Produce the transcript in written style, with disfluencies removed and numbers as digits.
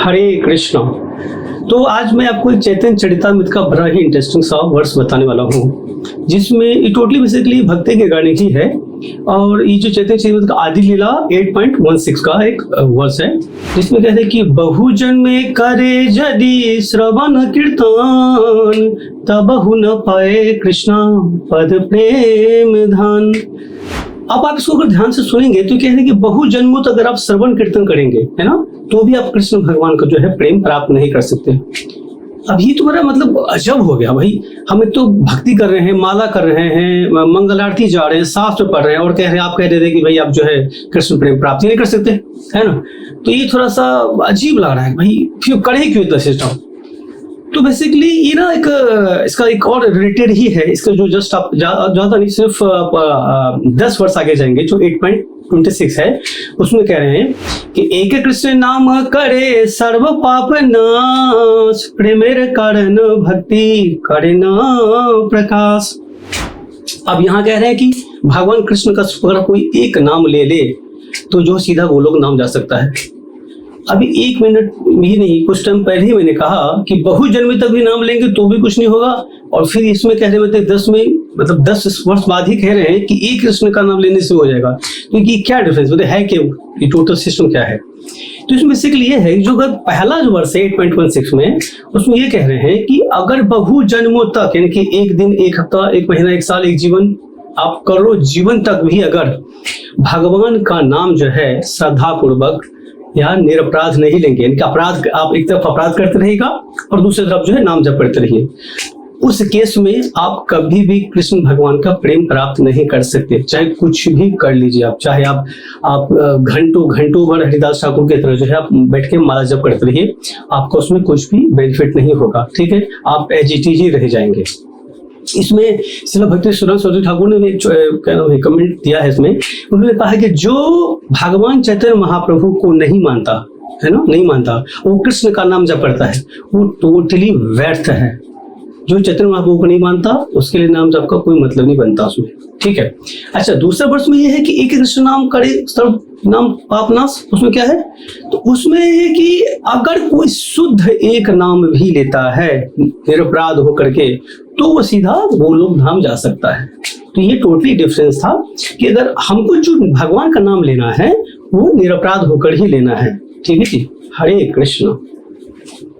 हरे कृष्णा। तो आज मैं आपको एक चैतन्य चरितामृत का बड़ा ही इंटरेस्टिंग सा वर्स बताने वाला हूँ, जिसमें ये टोटली बेसिकली भक्ति के गाने ही है। और ये जो चैतन्य चरितामृत का आदि लीला 8.16 का एक वर्स है, जिसमें कहते हैं कि बहुजन में करे यदि श्रवण कीर्तन तबहु न पाए कृष्णा पद प्रेम धन। अब आप इसको अगर ध्यान से सुनेंगे तो कहते हैं कि बहु जन्मों तक अगर आप श्रवण कीर्तन करेंगे, है ना, तो भी आप कृष्ण भगवान का जो है प्रेम प्राप्त नहीं कर सकते। अब ये तो बड़ा मतलब अजब हो गया भाई। हम एक तो भक्ति कर रहे हैं, माला कर रहे हैं, मंगल आरती जा रहे हैं, शास्त्र पढ़ रहे हैं, और कह रहे हैं, आप कह रहे थे कि भाई आप जो है कृष्ण प्रेम प्राप्त नहीं कर सकते, है ना। तो ये थोड़ा सा अजीब लग रहा है भाई, फिर करे क्यों इतना सिस्टम। तो बेसिकली ये ना एक इसका एक और रिलेटेड ही है। इसका जो जस्ट आप ज्यादा नहीं, सिर्फ 10 वर्ष आगे जाएंगे, जो 8.26 है, उसमें कह रहे हैं कि एक कृष्ण नाम करे सर्व पाप नाश, प्रेमेर कारण भक्ति करे न प्रकाश। अब यहाँ कह रहे हैं कि भगवान कृष्ण का अगर कोई एक नाम ले ले तो जो सीधा गोलोक नाम जा सकता है। अभी 1 मिनट भी नहीं, कुछ टाइम पहले ही मैंने कहा कि बहु जन्म तक भी नाम लेंगे तो भी कुछ नहीं होगा, और फिर इसमें कह रहे हैं 10 वर्ष बाद ही कह रहे हैं कि एक कृष्ण का नाम लेने से हो जाएगा। तो ये क्या डिफरेंस है क्या, ये टोटल सिस्टम क्या है। तो इसमें बेसिकली ये है, जो अगर पहला जो वर्ष है 8.16 में, उसमें ये कह रहे हैं कि अगर बहु जन्मों तक, यानी कि एक दिन, एक हफ्ता, एक महीना, एक साल, एक जीवन, आप करोड़ों जीवन तक भी अगर भगवान का नाम जो है श्रद्धा पूर्वक या निरपराध नहीं लेंगे, इनका अपराध, आप एक तरफ अपराध करते रहिएगा और दूसरी तरफ जो है नाम जप करते रहिए, उस केस में आप कभी भी कृष्ण भगवान का प्रेम प्राप्त नहीं कर सकते। चाहे कुछ भी कर लीजिए आप, चाहे आप घंटों घंटों भर हरिदास ठाकुर की तरह जो है आप बैठ के माला जप करते रहिए, आपको उसमें कुछ भी बेनिफिट नहीं होगा, ठीक है, आप एज इट इज ही रह जाएंगे। इसमें श्रील भक्ति सुरेंद्र सरस्वती ठाकुर ने भी कमेंट दिया है। इसमें उन्होंने कहा कि जो भगवान चैतन्य महाप्रभु को नहीं मानता है ना, नहीं मानता, वो कृष्ण का नाम जप करता है, वो टोटली व्यर्थ है। जो चैतन्य महाप्रभु को नहीं मानता उसके लिए नाम जप का कोई मतलब नहीं बनता उसमें, ठीक है। अच्छा, दूसरा वर्ष में ये है कि एक कृष्ण नाम करे सर्व नाम पापनाश। उसमें क्या है, तो उसमें ये कि अगर कोई शुद्ध एक नाम भी लेता है निरपराध होकर के, तो वो सीधा गोलोक धाम जा सकता है। तो ये टोटली डिफरेंस था कि अगर हमको जो भगवान का नाम लेना है वो निरपराध होकर ही लेना है, ठीक है जी। हरे कृष्ण।